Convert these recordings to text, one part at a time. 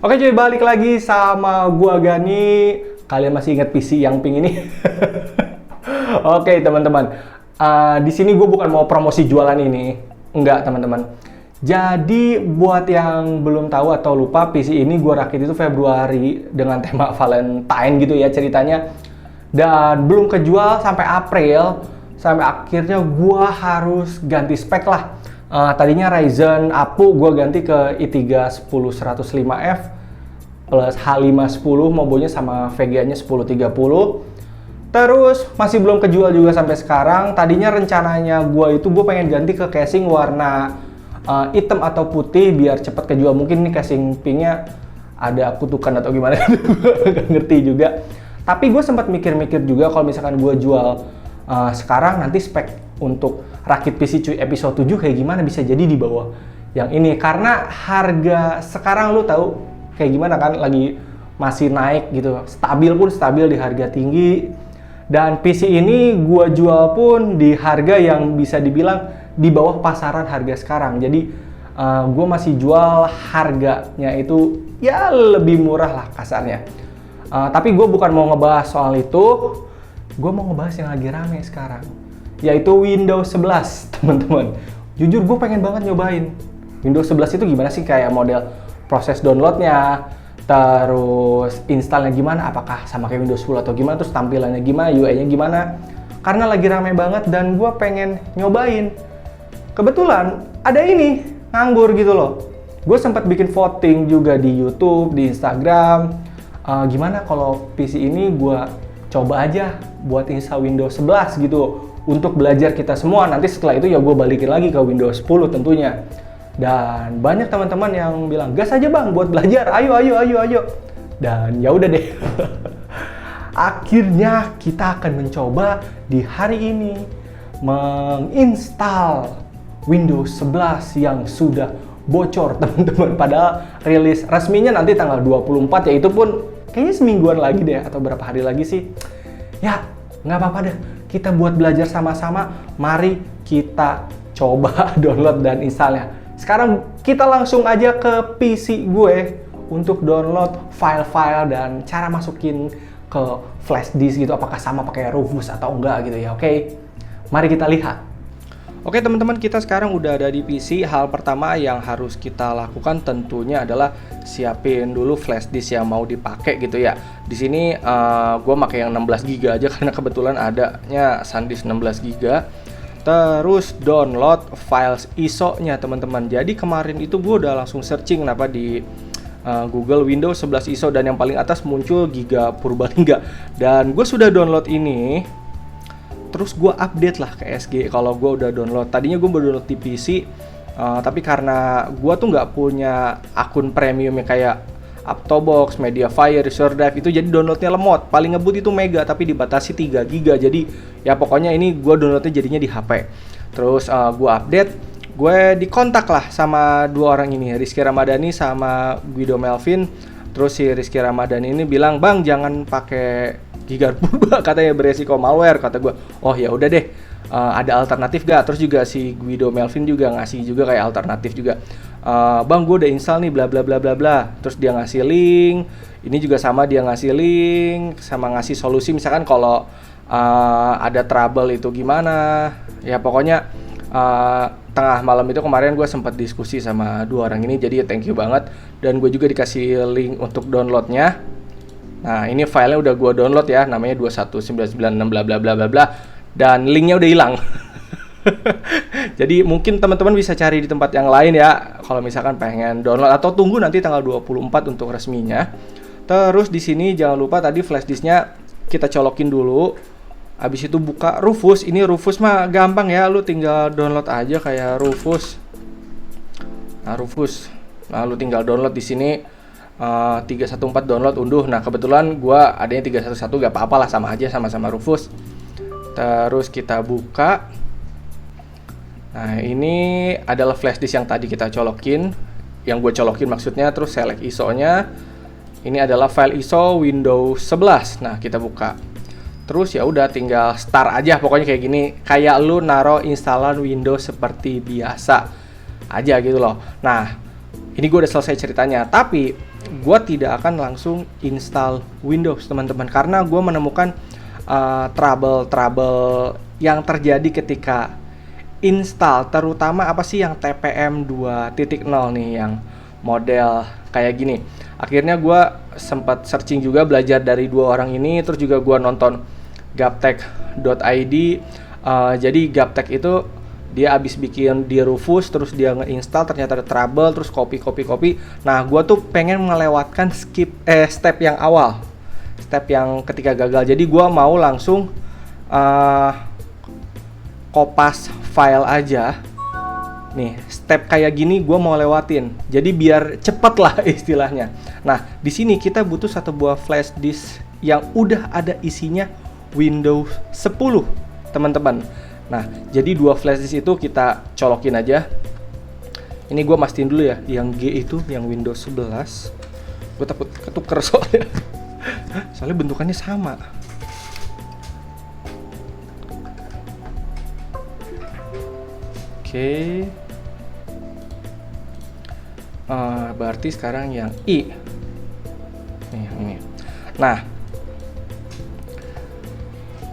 Oke cuy, balik lagi sama gua Gani. Kalian masih ingat PC yang pink ini? Oke teman-teman, di sini gue bukan mau promosi jualan ini, enggak teman-teman. Jadi buat yang belum tahu atau lupa, PC ini gue rakit itu Februari dengan tema Valentine gitu ya ceritanya. Dan belum kejual sampai April, sampai akhirnya gue harus ganti spek lah. Tadinya Ryzen APU gue ganti ke i3 10105F plus H510 mobonya sama VGA-nya 1030. Terus masih belum kejual juga sampai sekarang. Tadinya rencananya gue pengen ganti ke casing warna hitam atau putih biar cepat kejual. Mungkin nih casing pinknya ada kutukan atau gimana, gak ngerti juga. Tapi gue sempat mikir-mikir juga kalau misalkan gue jual sekarang, nanti spek untuk rakit PC cuy episode 7 kayak gimana, bisa jadi di bawah yang ini. Karena harga sekarang lu tahu kayak gimana kan, lagi masih naik gitu, stabil di harga tinggi. Dan PC ini gua jual pun di harga yang bisa dibilang di bawah pasaran harga sekarang. Jadi gua masih jual harganya itu ya lebih murah lah kasarnya. Tapi gue bukan mau ngebahas soal itu, gue mau ngebahas yang lagi rame sekarang, yaitu Windows 11 teman-teman. Jujur gue pengen banget nyobain Windows 11 itu gimana sih, kayak model proses downloadnya, terus installnya gimana, apakah sama kayak Windows 10 atau gimana, terus tampilannya gimana, UI-nya gimana. Karena lagi rame banget dan gue pengen nyobain. Kebetulan ada ini, nganggur gitu loh. Gue sempat bikin voting juga di YouTube, di Instagram. Gimana kalau PC ini gue coba aja buat install Windows 11 gitu untuk belajar kita semua. Nanti setelah itu ya gue balikin lagi ke Windows 10 tentunya. Dan banyak teman-teman yang bilang, gas aja bang buat belajar, ayo. Dan ya udah deh. Akhirnya kita akan mencoba di hari ini menginstal Windows 11 yang sudah bocor teman-teman. Padahal rilis resminya nanti tanggal 24 ya, itu pun kayaknya semingguan lagi deh atau berapa hari lagi sih. Ya nggak apa-apa deh, kita buat belajar sama-sama. Mari kita coba download dan installnya. Sekarang kita langsung aja ke PC gue untuk download file-file dan cara masukin ke flash disk gitu, apakah sama pakai Rufus atau enggak gitu ya. Oke, mari kita lihat. Oke teman-teman, kita sekarang udah ada di PC. Hal pertama yang harus kita lakukan tentunya adalah siapin dulu flash disk yang mau dipakai gitu ya. Di sini gue pakai yang 16 GB aja karena kebetulan adanya SanDisk 16 GB. Terus download files ISO-nya teman-teman. Jadi kemarin itu gue udah langsung searching kenapa di Google Windows 11 ISO, dan yang paling atas muncul Giga Purbalingga. Dan gue sudah download ini. Terus gue update lah ke SG kalau gue udah download. Tadinya gue baru download di PC, tapi karena gue tuh nggak punya akun premium yang kayak Aptobox, Mediafire, Reserve, itu jadi downloadnya lemot. Paling ngebut itu mega, tapi dibatasi 3 GB. Jadi ya pokoknya ini gue downloadnya jadinya di HP. Terus gue update, gue dikontak lah sama dua orang ini, Rizky Ramadhani sama Guido Melvin. Terus si Rizky Ramadhani ini bilang, bang jangan pakai Giga Purba, katanya beresiko malware. Kata gue, oh ya udah deh, ada alternatif gak? Terus juga si Guido Melvin juga ngasih juga kayak alternatif juga. Bang gue udah install nih bla bla bla bla bla. Terus dia ngasih link, ini juga sama, dia ngasih link sama ngasih solusi misalkan kalau ada trouble itu gimana. Ya pokoknya tengah malam itu kemarin gue sempat diskusi sama dua orang ini, jadi thank you banget. Dan gue juga dikasih link untuk downloadnya. Nah ini filenya udah gue download ya, namanya 21996 bla bla bla bla bla, dan linknya udah hilang. Jadi mungkin teman-teman bisa cari di tempat yang lain ya kalau misalkan pengen download, atau tunggu nanti tanggal 24 untuk resminya. Terus di sini jangan lupa tadi flash disknya kita colokin dulu. Habis itu buka Rufus. Ini Rufus mah gampang ya, lu tinggal download aja kayak Rufus. Nah Rufus, nah lu tinggal download di sini. 314 download unduh. Nah kebetulan gua adanya 311, gak apa-apa lah, sama aja, sama-sama Rufus. Terus kita buka. Nah ini adalah flash disk yang tadi kita colokin, yang gue colokin maksudnya. Terus select ISO-nya. Ini adalah file ISO Windows 11. Nah kita buka. Terus ya udah tinggal start aja, pokoknya kayak gini, kayak lu naro instalan Windows seperti biasa aja gitu loh. Nah ini gue udah selesai ceritanya, tapi gue tidak akan langsung install Windows teman-teman, karena gue menemukan trouble yang terjadi ketika install, terutama apa sih yang TPM 2.0 nih, yang model kayak gini. Akhirnya gue sempat searching juga, belajar dari dua orang ini, terus juga gue nonton gaptek.id. Jadi Gaptek itu dia abis bikin di Rufus, terus dia nge-install, ternyata ada trouble, terus copy. Nah, gue tuh pengen melewatkan step yang awal, step yang ketika gagal. Jadi gue mau langsung kopas file aja. Nih, step kayak gini gue mau lewatin. Jadi biar cepet lah istilahnya. Nah, di sini kita butuh satu buah flash disk yang udah ada isinya Windows 10, teman-teman. Nah, jadi dua flash disk itu kita colokin aja. Ini gue mastiin dulu ya, yang G itu yang Windows 11. Gue takut ketuker soalnya. Soalnya bentukannya sama. Oke. Berarti sekarang yang I. Ini. Nah,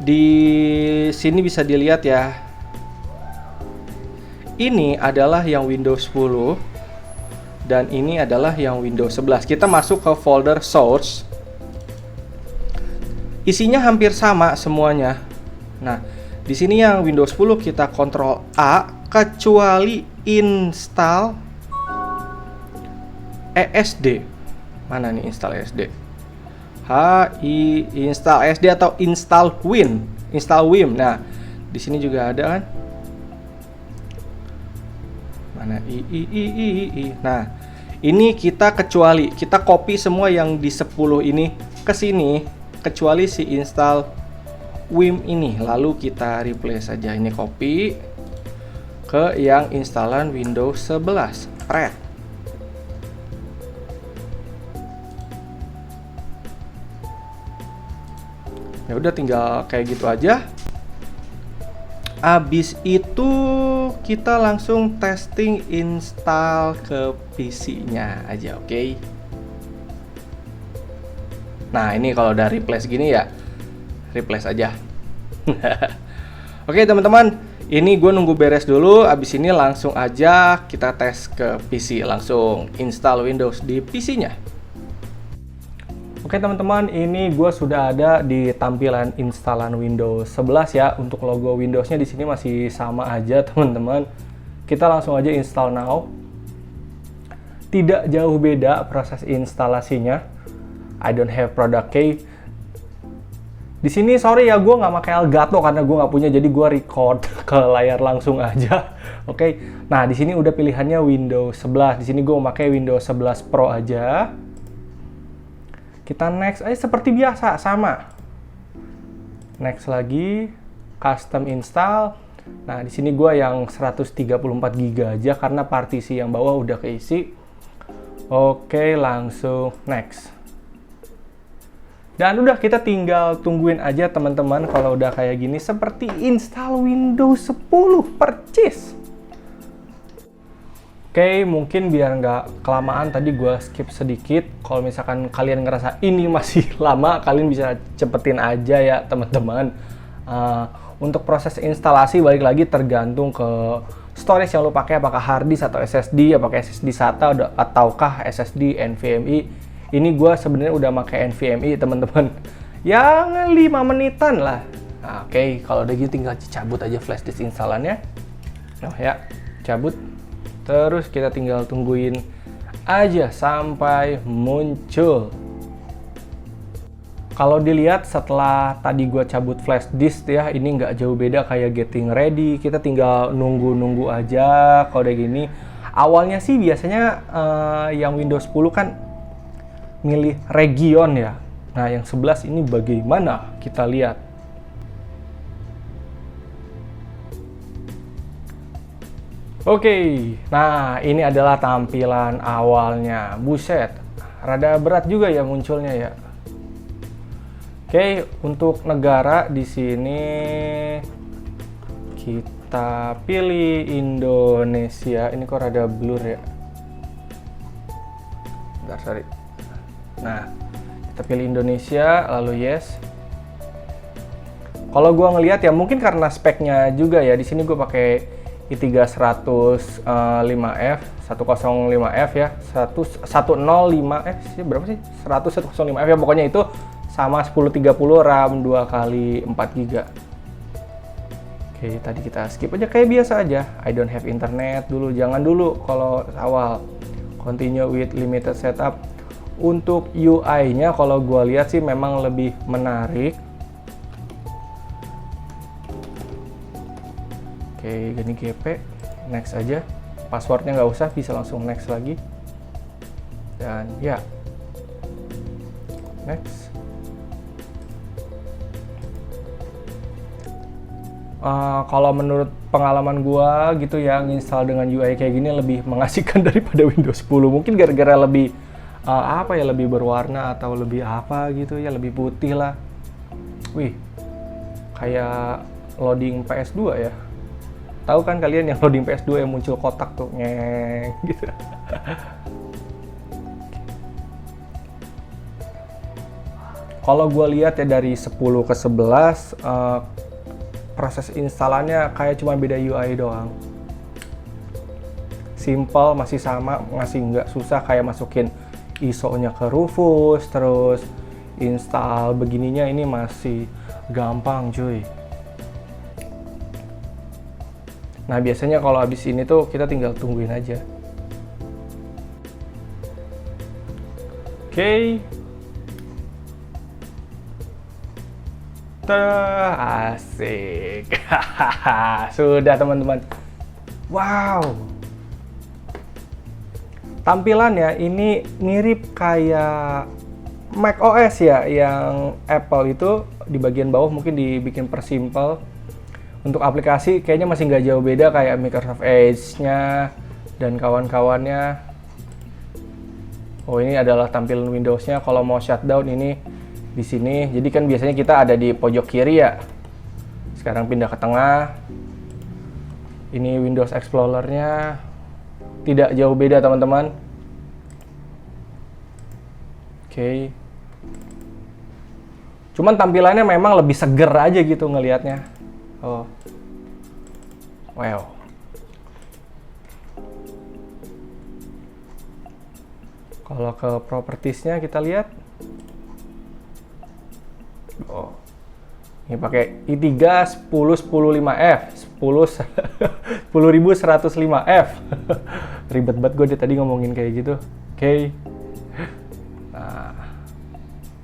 di sini bisa dilihat ya. Ini adalah yang Windows 10 dan ini adalah yang Windows 11. Kita masuk ke folder source. Isinya hampir sama semuanya. Nah, di sini yang Windows 10 kita Ctrl A kecuali install ESD. Mana nih install ESD? Install ESD atau install Win. Nah, di sini juga ada kan? Mana Nah, ini kita kecuali, kita copy semua yang di 10 ini ke sini, kecuali si install Win ini. Lalu kita replace saja, ini copy ke yang instalan Windows 11. Pret. Ya udah, tinggal kayak gitu aja. Abis itu kita langsung testing install ke PC-nya aja, oke? Nah, ini kalau udah replace gini ya, replace aja. Oke teman-teman, ini gue nunggu beres dulu. Abis ini langsung aja kita tes ke PC, langsung install Windows di PC-nya. Oke teman-teman, ini gue sudah ada di tampilan instalan Windows 11 ya. Untuk logo Windows-nya di sini masih sama aja teman-teman. Kita langsung aja install now. Tidak jauh beda proses instalasinya. I don't have product key. Di sini sorry ya, gue nggak pakai Elgato karena gue nggak punya, jadi gue record ke layar langsung aja. Oke. Nah, di sini udah pilihannya Windows 11. Di sini gue pakai Windows 11 Pro aja. Kita next aja seperti biasa, sama. Next lagi, custom install. Nah, di sini gue yang 134 GB aja karena partisi yang bawah udah keisi. Oke, langsung next. Dan udah, kita tinggal tungguin aja teman-teman kalau udah kayak gini, seperti install Windows 10 percis. Oke, mungkin biar nggak kelamaan tadi gue skip sedikit. Kalau misalkan kalian ngerasa ini masih lama, kalian bisa cepetin aja ya teman-teman. Untuk proses instalasi balik lagi tergantung ke storage yang lo pakai, apakah hard disk atau SSD, apakah SSD SATA ataukah SSD NVMe. Ini gue sebenarnya udah pakai NVMe teman-teman, yang 5 menitan lah. Nah, oke, kalau udah gitu tinggal cabut aja flash disk instalannya. Nah ya, cabut. Terus kita tinggal tungguin aja sampai muncul. Kalau dilihat setelah tadi gua cabut flash disk ya, ini nggak jauh beda kayak getting ready. Kita tinggal nunggu-nunggu aja kalau udah gini. Awalnya sih biasanya yang Windows 10 kan milih region ya. Nah, yang 11 ini bagaimana? Kita lihat. Oke, nah ini adalah tampilan awalnya. Buset, rada berat juga ya munculnya ya. Oke, untuk negara di sini kita pilih Indonesia. Ini kok rada blur ya. Bentar, sorry. Nah, kita pilih Indonesia, lalu yes. Kalau gua ngelihat ya mungkin karena speknya juga ya. Di sini gue pakai i3 105F, 105F ya, 105F sih berapa sih? 105F ya, pokoknya itu sama 1030 RAM 2x4 GB. Oke, tadi kita skip aja kayak biasa aja. I don't have internet dulu, jangan dulu kalau awal. Continue with limited setup. Untuk UI-nya kalau gua lihat sih memang lebih menarik. Oke, gini GP, next aja. Passwordnya nggak usah, bisa langsung next lagi. Dan ya, next. Kalau menurut pengalaman gua gitu ya, nginstal dengan UI kayak gini lebih mengasihkan daripada Windows 10. Mungkin gara-gara lebih apa ya, lebih berwarna atau lebih apa gitu ya, lebih putih lah. Wih, kayak loading PS2 ya. Tahu kan kalian yang loading PS2 yang muncul kotak tuh, ngeng gitu. Kalau gue lihat ya dari 10 ke 11, proses instalannya kayak cuma beda UI doang. Simple, masih sama, masih nggak susah kayak masukin ISO-nya ke Rufus, terus install begininya ini masih gampang cuy. Nah biasanya kalau habis ini tuh kita tinggal tungguin aja. Oke. Asik. Sudah teman-teman. Wow. Tampilannya ini mirip kayak Mac OS ya, yang Apple itu di bagian bawah mungkin dibikin persimple. Untuk aplikasi kayaknya masih nggak jauh beda kayak Microsoft Edge-nya dan kawan-kawannya. Oh, ini adalah tampilan Windows-nya. Kalau mau shutdown ini di sini. Jadi kan biasanya kita ada di pojok kiri ya. Sekarang pindah ke tengah. Ini Windows Explorer-nya. Tidak jauh beda teman-teman. Oke. Cuman tampilannya memang lebih seger aja gitu ngelihatnya. Oh. Wow. Kalau ke propertiesnya kita lihat. Oh. Ini pakai i3 1015F, 10105F. Ribet banget gue tadi ngomongin kayak gitu. Oke. Nah,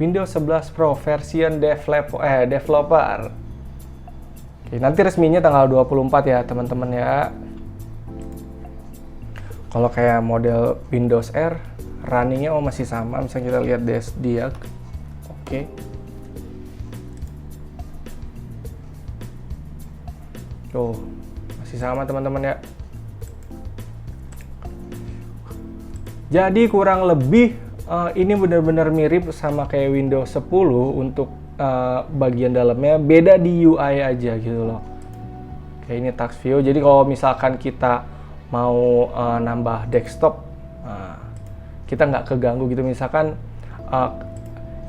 Windows 11 Pro version developer. Oke, nanti resminya tanggal 24 ya teman-teman ya. Kalau kayak model Windows R, runningnya masih sama. Misalnya kita lihat dia. Oke. Tuh, masih sama teman-teman ya. Jadi kurang lebih ini benar-benar mirip sama kayak Windows 10 untuk bagian dalamnya, beda di UI aja gitu loh. Kayak ini task view. Jadi kalau misalkan kita mau nambah desktop, kita nggak keganggu gitu. Misalkan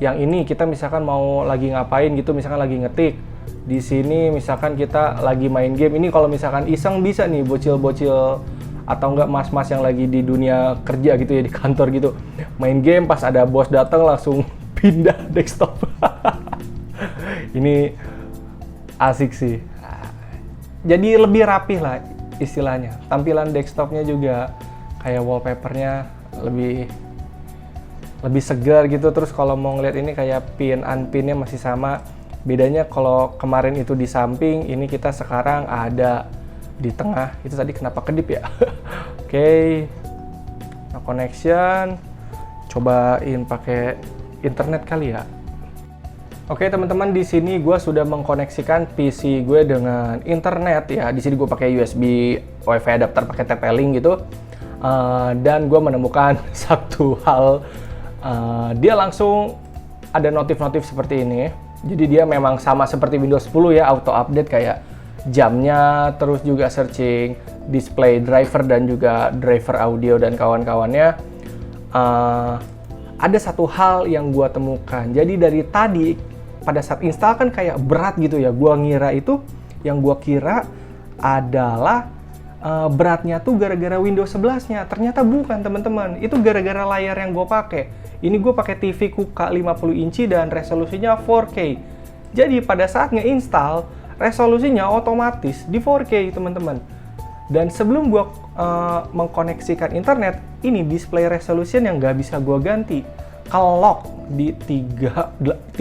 yang ini kita misalkan mau lagi ngapain gitu, misalkan lagi ngetik. Di sini misalkan kita lagi main game. Ini kalau misalkan iseng bisa nih bocil-bocil atau enggak mas-mas yang lagi di dunia kerja gitu ya, di kantor gitu, main game pas ada bos datang langsung pindah desktop. Ini asik sih. Jadi lebih rapih lah istilahnya. Tampilan desktopnya juga kayak wallpapernya lebih segar gitu. Terus kalau mau ngeliat ini kayak pin unpinnya masih sama. Bedanya kalau kemarin itu di samping, ini kita sekarang ada di tengah. Itu tadi kenapa kedip ya? Oke. Nah, connection. Cobain pakai internet kali ya. Oke teman-teman, di sini gue sudah mengkoneksikan PC gue dengan internet ya. Di sini gue pakai USB WiFi adapter pakai TP-Link gitu. Dan gue menemukan satu hal, dia langsung ada notif-notif seperti ini. Jadi dia memang sama seperti Windows 10 ya, auto update kayak jamnya, terus juga searching display driver dan juga driver audio dan kawan-kawannya. ada satu hal yang gue temukan. Jadi dari tadi pada saat install kan kayak berat gitu ya. Yang gue kira adalah beratnya tuh gara-gara Windows 11-nya. Ternyata bukan, teman-teman. Itu gara-gara layar yang gue pakai. Ini gue pakai TV Kuka 50 inci dan resolusinya 4K. Jadi pada saat nge-install, resolusinya otomatis di 4K, teman-teman. Dan sebelum gue mengkoneksikan internet, ini display resolution yang nggak bisa gue ganti. Kelok di 3840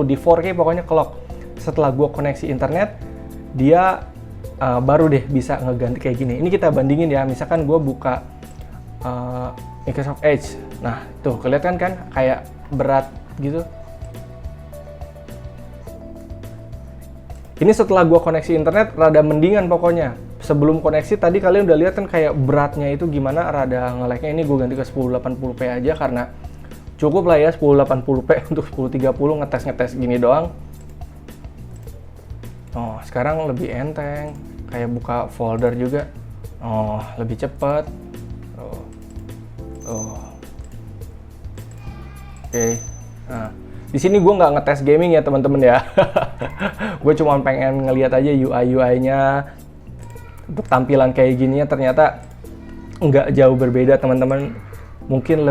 di 4K, pokoknya kelok. Setelah gue koneksi internet, dia baru deh bisa ngeganti kayak gini. Ini kita bandingin ya, misalkan gue buka Microsoft Edge. Nah, tuh kelihatan kan kayak berat gitu. Ini setelah gue koneksi internet, rada mendingan pokoknya. Sebelum koneksi tadi kalian udah lihat kan kayak beratnya itu gimana, rada nge-lag-nya. Ini gue ganti ke 1080p aja karena cukup lah ya 1080p untuk 1030 ngetes gini doang. Oh, sekarang lebih enteng. Kayak buka folder juga. Oh, lebih cepet. Oke. Nah, di sini gue nggak ngetes gaming ya teman-teman ya. Gue cuma pengen ngeliat aja UI-nya. Untuk tampilan kayak gininya ternyata nggak jauh berbeda teman-teman. Mungkin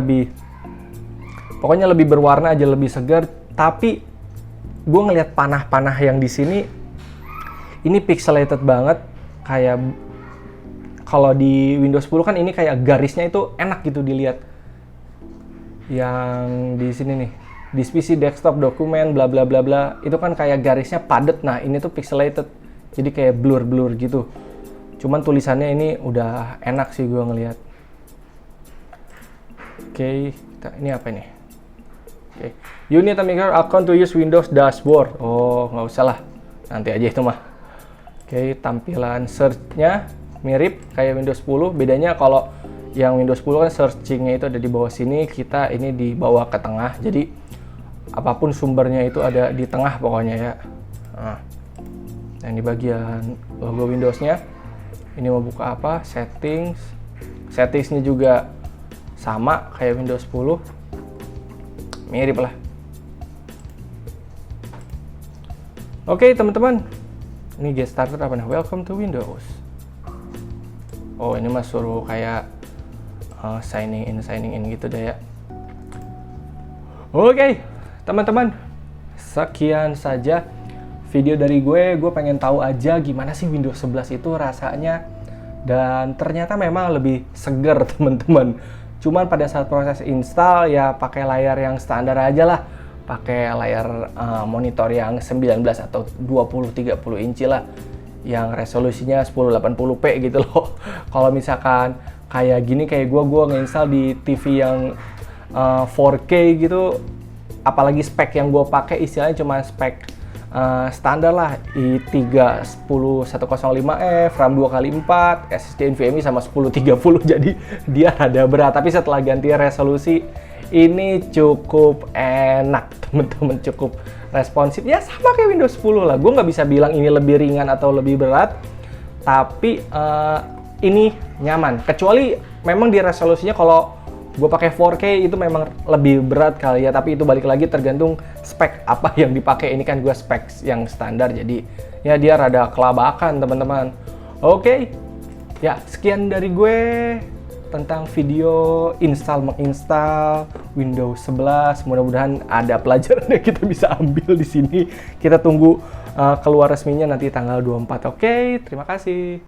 pokoknya lebih berwarna aja, lebih segar. Tapi gue ngeliat panah-panah yang di sini, ini pixelated banget. Kayak kalau di Windows 10 kan ini kayak garisnya itu enak gitu dilihat. Yang di sini nih, di PC desktop dokumen bla bla bla bla, itu kan kayak garisnya padat. Nah, ini tuh pixelated. Jadi kayak blur gitu. Cuman tulisannya ini udah enak sih gue ngelihat. Oke, ini apa nih? Oke. You need a Microsoft account to use Windows dashboard. Oh, nggak usah lah. Nanti aja itu mah. Oke, tampilan search-nya mirip kayak Windows 10. Bedanya kalau yang Windows 10 kan searching-nya itu ada di bawah sini, kita ini di bawah ke tengah. Jadi apapun sumbernya itu ada di tengah pokoknya ya. Nah, dan di bagian logo Windows-nya, ini mau buka apa? Settings. Settings-nya juga sama kayak Windows 10. Mirip lah. Oke, teman-teman. Ini get started apa nih? Welcome to Windows. Oh, ini mah suruh kayak signing in gitu deh ya. Oke, teman-teman. Sekian saja video dari gue. Gue pengen tahu aja gimana sih Windows 11 itu rasanya. Dan ternyata memang lebih seger, teman-teman. Cuman pada saat proses install ya pakai layar yang standar aja lah. Pakai layar monitor yang 19 atau 20-30 inci lah, yang resolusinya 1080p gitu loh. Kalau misalkan kayak gini, kayak gue ngeinstall di TV yang 4K gitu, apalagi spek yang gue pakai istilahnya cuma spek standar lah, i3 10105F, RAM 2x4, SSD NVMe sama 1030, jadi dia rada berat. Tapi setelah ganti resolusi, ini cukup enak temen-temen, cukup responsif ya, sama kayak Windows 10 lah. Gue nggak bisa bilang ini lebih ringan atau lebih berat, tapi ini nyaman. Kecuali memang di resolusinya kalau gue pakai 4K itu memang lebih berat kali ya, tapi itu balik lagi tergantung spek apa yang dipakai. Ini kan gue spek yang standar, jadi ya dia rada kelabakan teman-teman. Oke, ya sekian dari gue tentang video menginstal Windows 11. Mudah-mudahan ada pelajaran yang kita bisa ambil di sini. Kita tunggu keluar resminya nanti tanggal 24. Oke, terima kasih.